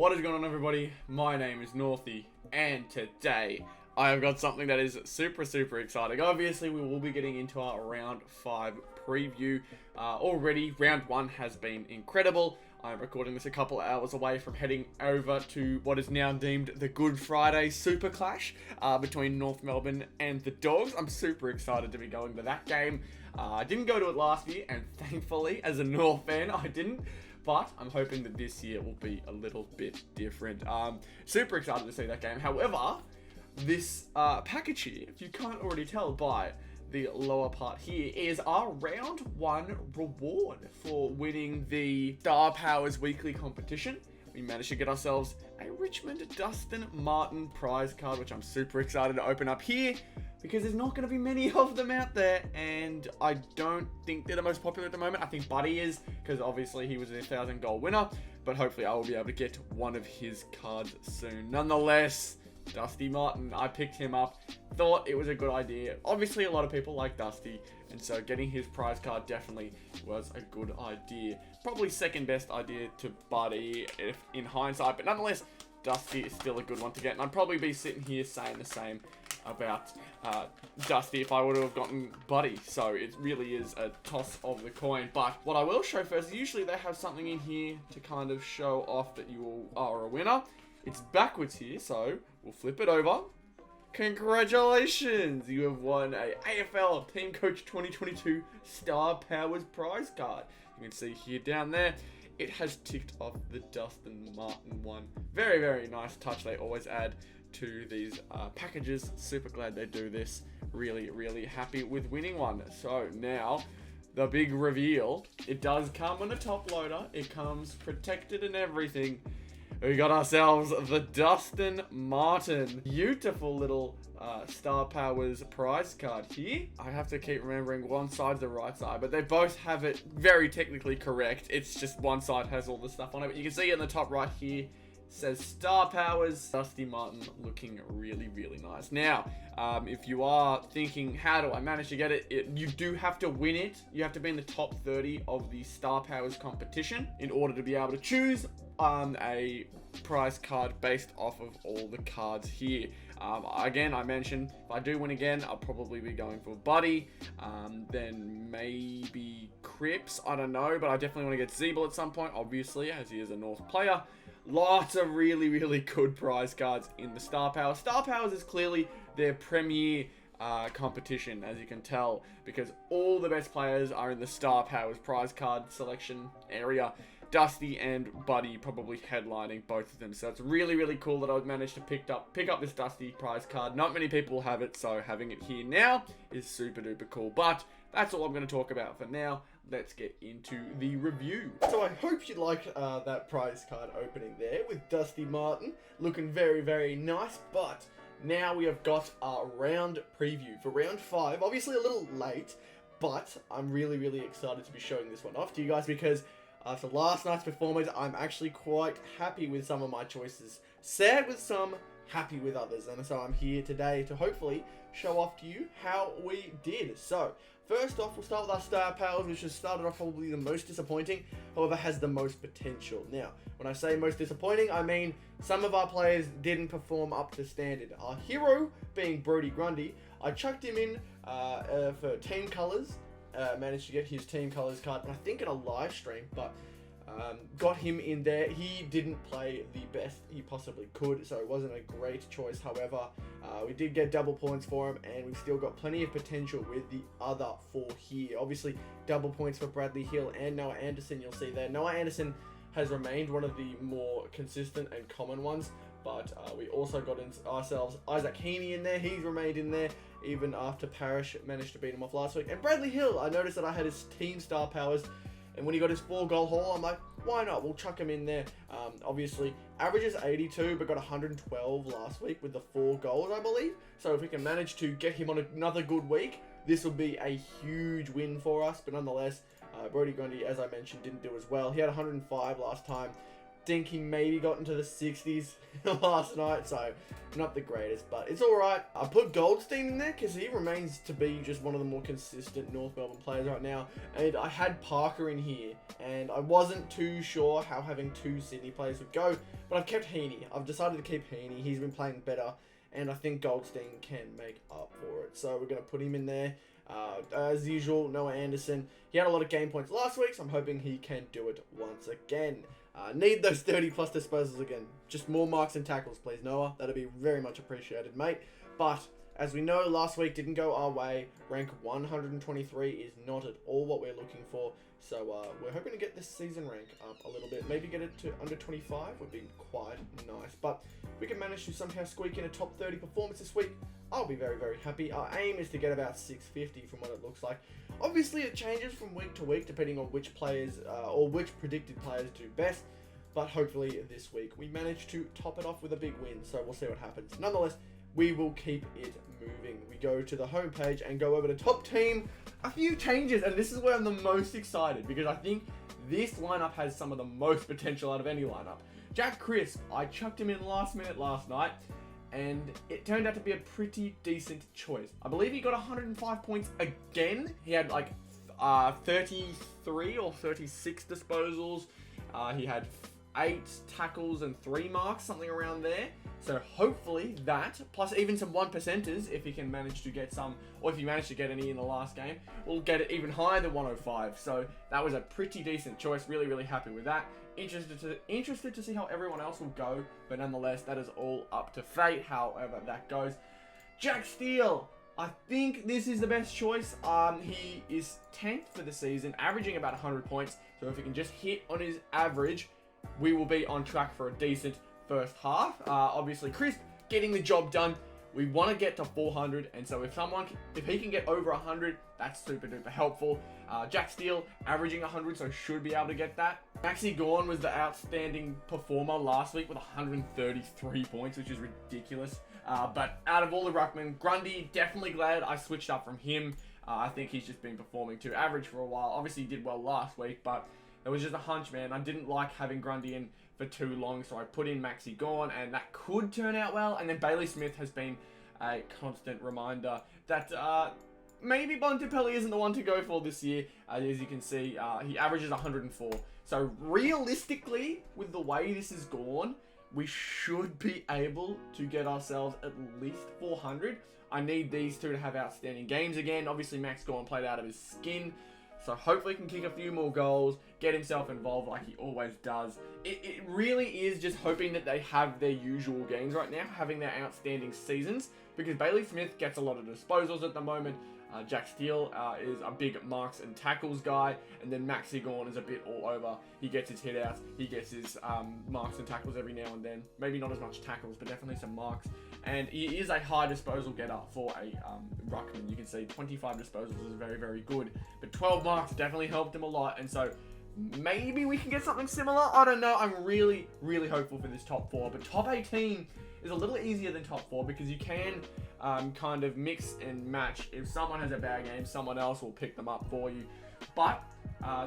What is going on, everybody? My name is Northy, and today I have got something that is super exciting. Obviously, we will be getting into our round 5 preview. Already, round 1 has been incredible. I'm recording this a couple of hours away from heading over to what is now deemed the Good Friday Super Clash between North Melbourne and the Dogs. I'm super excited to be going to that game. I didn't go to it last year, and thankfully, as a North fan, I didn't. But I'm hoping that this year will be a little bit different. Super excited to see that game. However, this package here, if you can't already tell by the lower part here, is our round 1 reward for winning the Star Powers weekly competition. We managed to get ourselves a Richmond Dustin Martin prize card, which I'm super excited to open up here, because there's not going to be many of them out there, and I don't think they're the most popular at the moment. I think Buddy is, because obviously he was a 1,000 goal winner, but hopefully I will be able to get one of his cards soon. Nonetheless, Dusty Martin, I picked him up, thought it was a good idea. Obviously, a lot of people like Dusty, and so getting his prize card definitely was a good idea. Probably second best idea to Buddy if in hindsight, but nonetheless, Dusty is still a good one to get, and I'd probably be sitting here saying the same about Dusty if I would have gotten Buddy. So it really is a toss of the coin. But what I will show first is usually they have something in here to kind of show off that you are a winner. It's backwards here, so we'll flip it over. Congratulations! You have won a AFL Teamcoach 2022 Star Powers prize card. You can see here down there, it has ticked off the Dustin Martin one. Very nice touch they always add to these packages. Super glad they do this. Really happy with winning one. So now, the big reveal. It does come on a top loader. It comes protected and everything. We got ourselves the Dustin Martin. Beautiful little Star Powers prize card here. I have to keep remembering one side's the right side, but they both have it very technically correct. It's just one side has all the stuff on it. But you can see it in the top right here. Says Star Powers. Dusty Martin looking really nice. Now, if you are thinking, how do I manage to get it? You do have to win it. You have to be in the top 30 of the Star Powers competition in order to be able to choose a prize card based off of all the cards here. Again, I mentioned if I do win again, I'll probably be going for Buddy, then maybe Cripps, I don't know, but I definitely want to get Zeeble at some point, obviously, as he is a North player. Lots of really good prize cards in the Star Powers. Star Powers is clearly their premier competition, as you can tell, because all the best players are in the Star Powers prize card selection area. Dusty and Buddy probably headlining both of them. So it's really cool that I've managed to pick up this Dusty prize card. Not many people have it, so having it here now is super duper cool. But that's all I'm going to talk about for now. Let's get into the review. So I hope you liked that prize card opening there with Dusty Martin. Looking very nice, but now we have got our round preview for round 5. Obviously a little late, but I'm really excited to be showing this one off to you guys, because after last night's performance, I'm actually quite happy with some of my choices. Sad with some, happy with others. And so I'm here today to hopefully show off to you how we did. So, first off, we'll start with our Star Powers, which has started off probably the most disappointing, however has the most potential. Now, when I say most disappointing, I mean some of our players didn't perform up to standard. Our hero, being Brodie Grundy, I chucked him in for team colours. Managed to get his team colours card, I think in a live stream, but got him in there. He didn't play the best he possibly could, so it wasn't a great choice. However, we did get double points for him, and we've still got plenty of potential with the other 4 here. Obviously, double points for Bradley Hill and Noah Anderson, you'll see there. Noah Anderson has remained one of the more consistent and common ones, but we also got ourselves Isaac Heaney in there. He's remained in there even after Parrish managed to beat him off last week. And Bradley Hill, I noticed that I had his team Star Powers, and when he got his 4-goal haul, I'm like, why not? We'll chuck him in there. Obviously, averages 82, but got 112 last week with the 4 goals, I believe. So if we can manage to get him on another good week, this will be a huge win for us. But nonetheless, Brodie Grundy, as I mentioned, didn't do as well. He had 105 last time. think he maybe got into the 60s last night, so not the greatest, but it's alright. I put Goldstein in there because he remains to be just one of the more consistent North Melbourne players right now, and I had Parker in here, and I wasn't too sure how having 2 Sydney players would go, but I've kept Heaney. I've decided to keep Heaney. He's been playing better, and I think Goldstein can make up for it, so we're going to put him in there. As usual, Noah Anderson. He had a lot of game points last week, so I'm hoping he can do it once again. Need those 30 plus disposals again. Just more marks and tackles, please, Noah. That'd be very much appreciated, mate. But as we know, last week didn't go our way. Rank 123 is not at all what we're looking for. So we're hoping to get this season rank up a little bit. Maybe get it to under 25 would be quite nice. But if we can manage to somehow squeak in a top 30 performance this week, I'll be very, very happy. Our aim is to get about 650 from what it looks like. Obviously, it changes from week to week depending on which players or which predicted players do best. But hopefully this week we manage to top it off with a big win. So we'll see what happens. Nonetheless, we will keep it moving. We go to the homepage and go over to top team. A few changes, and this is where I'm the most excited because I think this lineup has some of the most potential out of any lineup. Jack Crisp, I chucked him in last minute last night, and it turned out to be a pretty decent choice. I believe he got 105 points again. He had like 33 or 36 disposals. He had 8 tackles and 3 marks, something around there. So hopefully that, plus even some 1%ers, if he can manage to get some, or if he managed to get any in the last game, we'll get it even higher than 105. So that was a pretty decent choice. Really, really happy with that. Interested to see how everyone else will go, but nonetheless, that is all up to fate, however that goes. Jack Steele, I think this is the best choice. He is 10th for the season, averaging about 100 points. So if he can just hit on his average, we will be on track for a decent first half. Obviously, Crisp getting the job done. We want to get to 400, and so if he can get over 100, that's super duper helpful. Jack Steele averaging 100, so should be able to get that. Maxi Gawn was the outstanding performer last week with 133 points, which is ridiculous. But out of all the ruckmen, Grundy, definitely glad I switched up from him. I think he's just been performing too average for a while. Obviously, he did well last week, but it was just a hunch, man. I didn't like having Grundy in for too long, so I put in Maxi Gawn, and that could turn out well. And then Bailey Smith has been a constant reminder that maybe Bontempelli isn't the one to go for this year. As you can see, he averages 104. So realistically, with the way this has gone, we should be able to get ourselves at least 400. I need these two to have outstanding games again. Obviously, Max Gawn played out of his skin. So hopefully he can kick a few more goals, get himself involved like he always does. It really is just hoping that they have their usual games right now, having their outstanding seasons, because Bailey Smith gets a lot of disposals at the moment. Jack Steele is a big marks and tackles guy, and then Maxi Gawn is a bit all over. He gets his hit outs, he gets his marks and tackles every now and then. Maybe not as much tackles, but definitely some marks. And he is a high disposal getter for a ruckman. You can see 25 disposals is very, very good. But 12 marks definitely helped him a lot, and so maybe we can get something similar. I don't know. I'm really, really hopeful for this top 4. But top 18 is a little easier than top 4 because you can kind of mix and match. If someone has a bad game, someone else will pick them up for you. But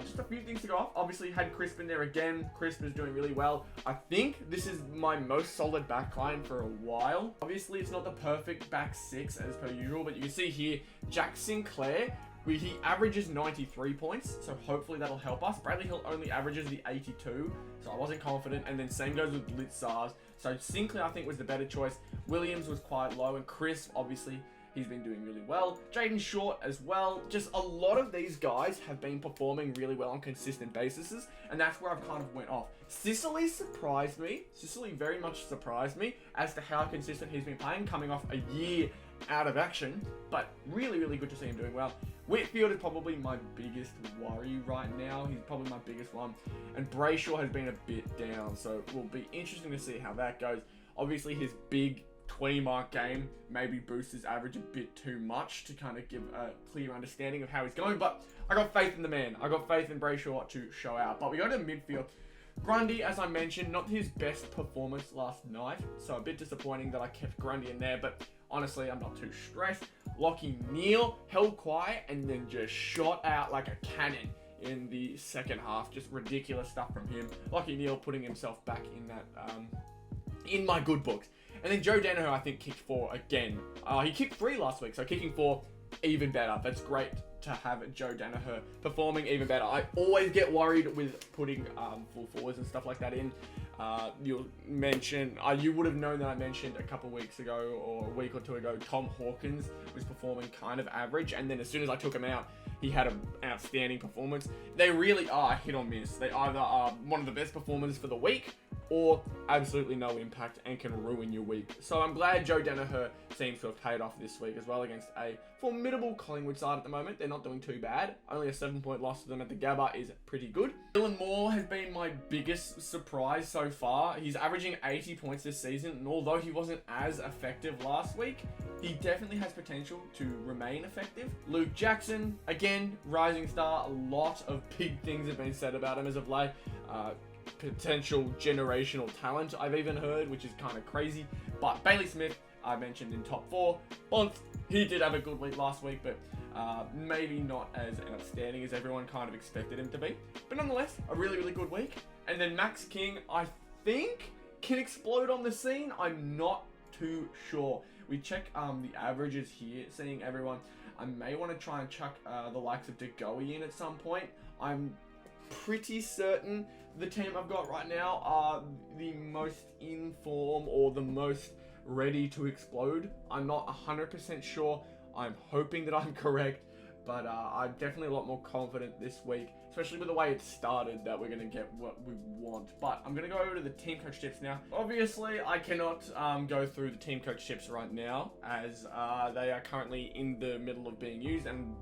just a few things to go off. Obviously, had Crisp in there again. Crisp is doing really well. I think this is my most solid backline for a while. Obviously, it's not the perfect back 6 as per usual, but you can see here, Jack Sinclair, he averages 93 points, so hopefully that'll help us. Bradley Hill only averages the 82, so I wasn't confident. And then same goes with Blitzars. So Sinclair, I think, was the better choice. Williams was quite low, and Chris, obviously, he's been doing really well. Jaden Short as well. Just a lot of these guys have been performing really well on consistent basis, and that's where I've kind of went off. Sicily surprised me. Sicily very much surprised me as to how consistent he's been playing, coming off a year out of action, but really, really good to see him doing well. Whitfield is probably my biggest worry right now. He's probably my biggest one. And Brayshaw has been a bit down, so it will be interesting to see how that goes. Obviously, his big 20-mark game maybe boosts his average a bit too much to kind of give a clear understanding of how he's going, but I got faith in the man. I got faith in Brayshaw to show out. But we go to midfield. Grundy, as I mentioned, not his best performance last night, so a bit disappointing that I kept Grundy in there, but honestly, I'm not too stressed. Lockie Neal held quiet and then just shot out like a cannon in the second half. Just ridiculous stuff from him. Lachie Neale putting himself back in that, in my good books. And then Joe Danaher, I think, kicked 4 again. He kicked 3 last week, so kicking 4, even better. That's great to have Joe Danaher performing even better. I always get worried with putting full forwards and stuff like that in. You'll mention, you would have known that I mentioned a couple weeks ago or a week or two ago, Tom Hawkins was performing kind of average, and then as soon as I took him out, he had an outstanding performance. They really are hit or miss. They either are one of the best performers for the week or absolutely no impact and can ruin your week. So I'm glad Joe Danaher seems to have paid off this week as well against a formidable Collingwood side at the moment. They're not doing too bad. Only a 7-point loss to them at the Gabba is pretty good. Dylan Moore has been my biggest surprise so far. He's averaging 80 points this season, and although he wasn't as effective last week, he definitely has potential to remain effective. Luke Jackson, again, rising star. A lot of big things have been said about him as of late. Potential generational talent, I've even heard, which is kind of crazy. But Bailey Smith, I mentioned in top 4. Bonds, he did have a good week last week, but maybe not as outstanding as everyone kind of expected him to be. But nonetheless, a really, really good week. And then Max King, I think, can explode on the scene. I'm not too sure. We check the averages here, seeing everyone. I may want to try and chuck the likes of DeGoey in at some point. I'm pretty certain the team I've got right now are the most in form or the most ready to explode. I'm not 100% sure. I'm hoping that I'm correct, but I'm definitely a lot more confident this week, especially with the way it started, that we're going to get what we want. But I'm going to go over to the team coach tips now. Obviously, I cannot go through the team coach tips right now, as they are currently in the middle of being used, and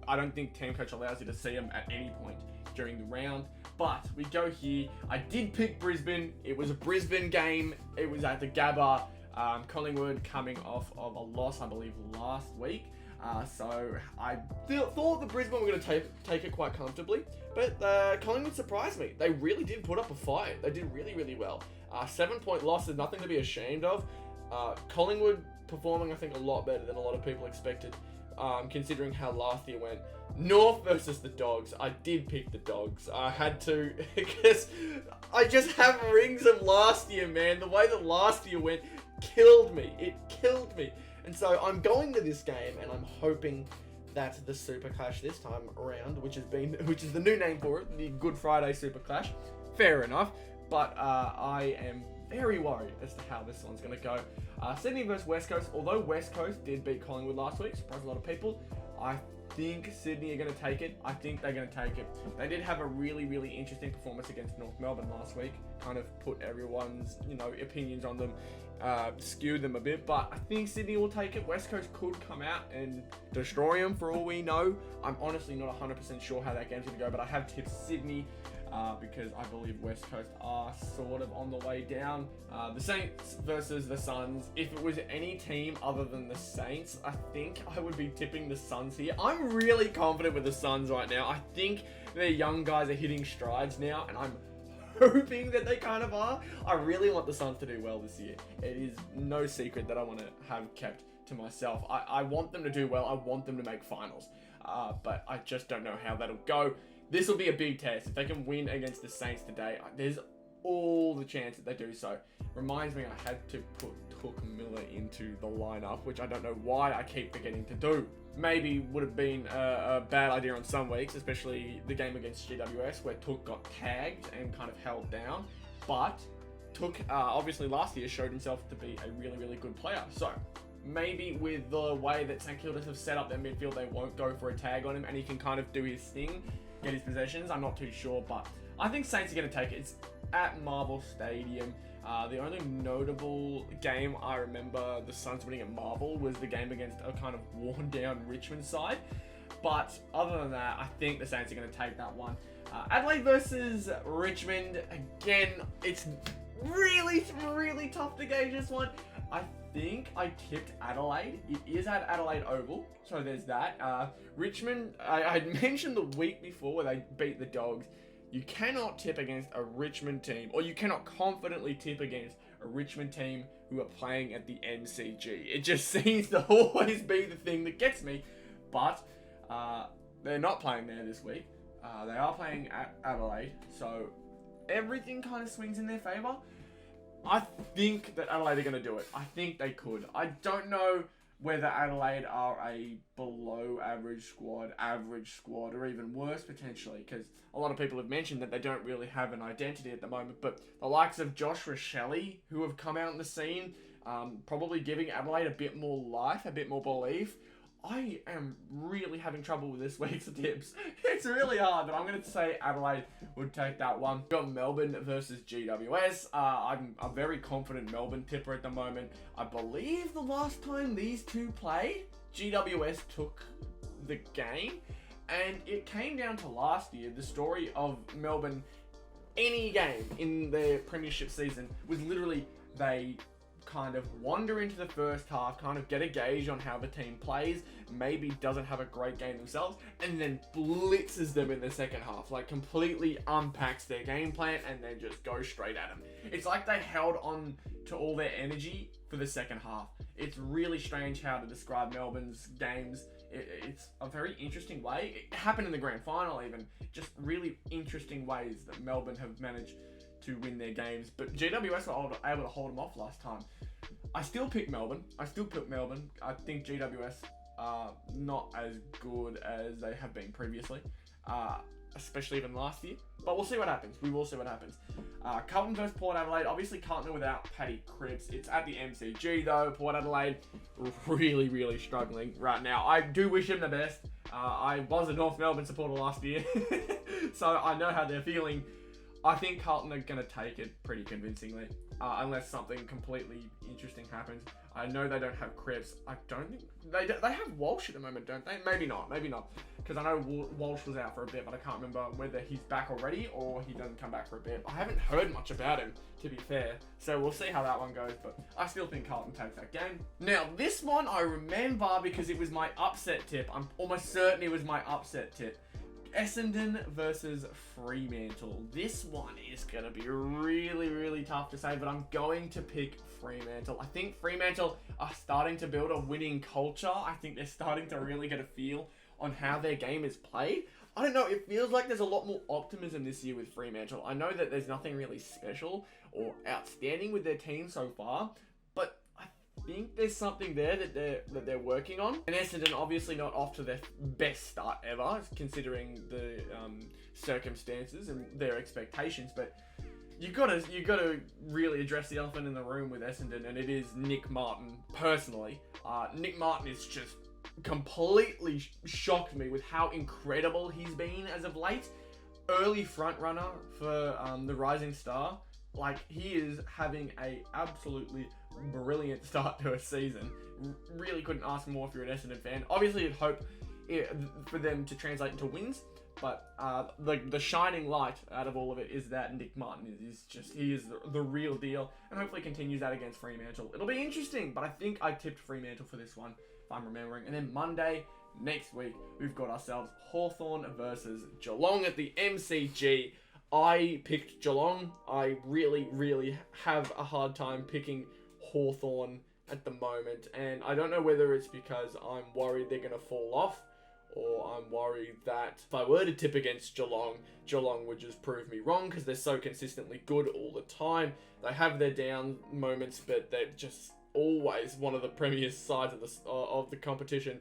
I don't think team coach allows you to see them at any point during the round. But we go here. I did pick Brisbane. It was a Brisbane game. It was at the Gabba. Collingwood coming off of a loss, I believe, last week. So I thought the Brisbane were going to take it quite comfortably. But Collingwood surprised me. They really did put up a fight. They did really, really well. 7-point loss is nothing to be ashamed of. Collingwood performing, I think, a lot better than a lot of people expected, considering how last year went. North versus the Dogs. I did pick the Dogs. I had to, because I just have rings of last year, man. The way that last year went killed me. It killed me. And so I'm going to this game, and I'm hoping that the Super Clash this time around, which is the new name for it, the Good Friday Super Clash. Fair enough. But I am very worried as to how this one's going to go. Sydney versus West Coast. Although West Coast did beat Collingwood last week, surprised a lot of people, I think Sydney are going to take it. I think they're going to take it. They did have a really, really interesting performance against North Melbourne last week. Kind of put everyone's, opinions on them, skewed them a bit. But I think Sydney will take it. West Coast could come out and destroy them for all we know. I'm honestly not 100% sure how that game's going to go, but I have tipped Sydney. Because I believe West Coast are sort of on the way down. The Saints versus the Suns. If it was any team other than the Saints, I think I would be tipping the Suns here. I'm really confident with the Suns right now. I think their young guys are hitting strides now, and I'm hoping that they kind of are. I really want the Suns to do well this year. It is no secret that I want to have kept to myself. I want them to do well. I want them to make finals. But I just don't know how that'll go. This will be a big test. If they can win against the Saints today, there's all the chance that they do so. Reminds me, I had to put Took Miller into the lineup, which I don't know why I keep forgetting to do. Maybe would have been a bad idea on some weeks, especially the game against GWS, where Took got tagged and kind of held down. But Took, obviously last year, showed himself to be a really, really good player. So maybe with the way that St Kilda have set up their midfield, they won't go for a tag on him, and he can kind of do his thing, get his possessions. I'm not too sure, but I think Saints are going to take it. It's at Marvel Stadium. The only notable game I remember the Suns winning at Marvel was the game against a kind of worn-down Richmond side. But other than that, I think the Saints are going to take that one. Adelaide versus Richmond. Again, it's really, really tough to gauge this one. I think I tipped Adelaide. It is at Adelaide Oval, so there's that. Richmond, I had mentioned the week before where they beat the Dogs. You cannot tip against a Richmond team, or you cannot confidently tip against a Richmond team who are playing at the MCG. It just seems to always be the thing that gets me. But they're not playing there this week. They are playing at Adelaide, so everything kind of swings in their favour. I think that Adelaide are going to do it. I think they could. I don't know whether Adelaide are a below average squad, or even worse potentially, because a lot of people have mentioned that they don't really have an identity at the moment, but the likes of Josh Rochelle, who have come out in the scene, probably giving Adelaide a bit more life, a bit more belief. I am really having trouble with this week's tips. It's really hard, but I'm going to say Adelaide would take that one. We've got Melbourne versus GWS. I'm a very confident Melbourne tipper at the moment. I believe the last time these two played, GWS took the game, and it came down to last year. The story of Melbourne, any game in their premiership season, was literally they kind of wander into the first half, kind of get a gauge on how the team plays, maybe doesn't have a great game themselves, and then blitzes them in the second half, like completely unpacks their game plan and then just goes straight at them. It's like they held on to all their energy for the second half. It's really strange how to describe Melbourne's games. It's a very interesting way. It happened in the grand final even. Just really interesting ways that Melbourne have managed to win their games, but GWS were able to hold them off last time. I still pick Melbourne. I think GWS are not as good as they have been previously, especially even last year. But we'll see what happens. We will see what happens. Carlton versus Port Adelaide. Obviously, Carlton without Paddy Cripps. It's at the MCG though. Port Adelaide really struggling right now. I do wish him the best. I was a North Melbourne supporter last year, so I know how they're feeling. I think Carlton are going to take it pretty convincingly, unless something completely interesting happens. I know they don't have Cripps. I don't think... They have Walsh at the moment, don't they? Maybe not. Because I know Walsh was out for a bit, but I can't remember whether he's back already or he doesn't come back for a bit. I haven't heard much about him, to be fair. So we'll see how that one goes, but I still think Carlton takes that game. Now, this one I remember because it was my upset tip. I'm almost certain it was my upset tip. Essendon versus Fremantle. This one is going to be really tough to say, but I'm going to pick Fremantle. I think Fremantle are starting to build a winning culture. I think they're starting to really get a feel on how their game is played. I don't know, it feels like there's a lot more optimism this year with Fremantle. I know that there's nothing really special or outstanding with their team so far, but I think there's something there that they're working on. And Essendon obviously not off to their best start ever, considering the circumstances and their expectations. But you gotta really address the elephant in the room with Essendon, and it is Nick Martin. Personally, Nick Martin is just completely shocked me with how incredible he's been as of late. Early front runner for the Rising Star. Like, he is having a absolutely brilliant start to a season. Really couldn't ask more if you're an Essendon fan. Obviously, you'd hope for them to translate into wins, but the shining light out of all of it is that Nick Martin he is the real deal, and hopefully continues that against Fremantle. It'll be interesting, but I think I tipped Fremantle for this one, if I'm remembering. And then Monday, next week, we've got ourselves Hawthorn versus Geelong at the MCG. I picked Geelong. I really have a hard time picking Hawthorn at the moment, and I don't know whether it's because I'm worried they're going to fall off, or I'm worried that if I were to tip against Geelong, Geelong would just prove me wrong because they're so consistently good all the time. They have their down moments, but they're just always one of the premier sides of the competition.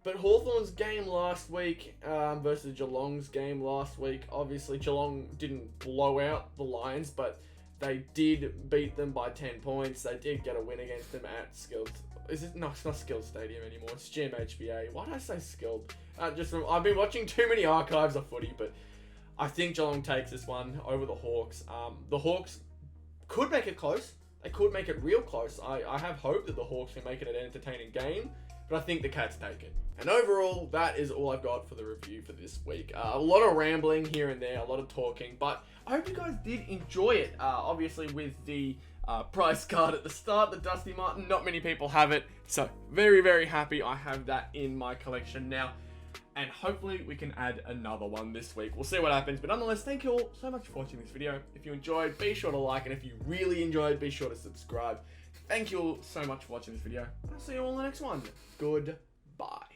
But Hawthorn's game last week versus Geelong's game last week, obviously Geelong didn't blow out the Lions, but they did beat them by 10 points. They did get a win against them at Skilled. No, it's not Skilled Stadium anymore. It's GMHBA. Why did I say Skilled? I've been watching too many archives of footy, but I think Geelong takes this one over the Hawks. The Hawks could make it close. They could make it real close. I have hope that the Hawks can make it an entertaining game, but I think the Cats take it. And overall, that is all I've got for the review for this week. A lot of rambling here and there, a lot of talking, but I hope you guys did enjoy it. Obviously, with the prize card at the start, the Dusty Martin, not many people have it, so very happy I have that in my collection now. And hopefully we can add another one this week. We'll see what happens, but nonetheless, thank you all so much for watching this video. If you enjoyed, be sure to like, and if you really enjoyed, be sure to subscribe. Thank you all so much for watching this video. I'll see you all in the next one. Goodbye.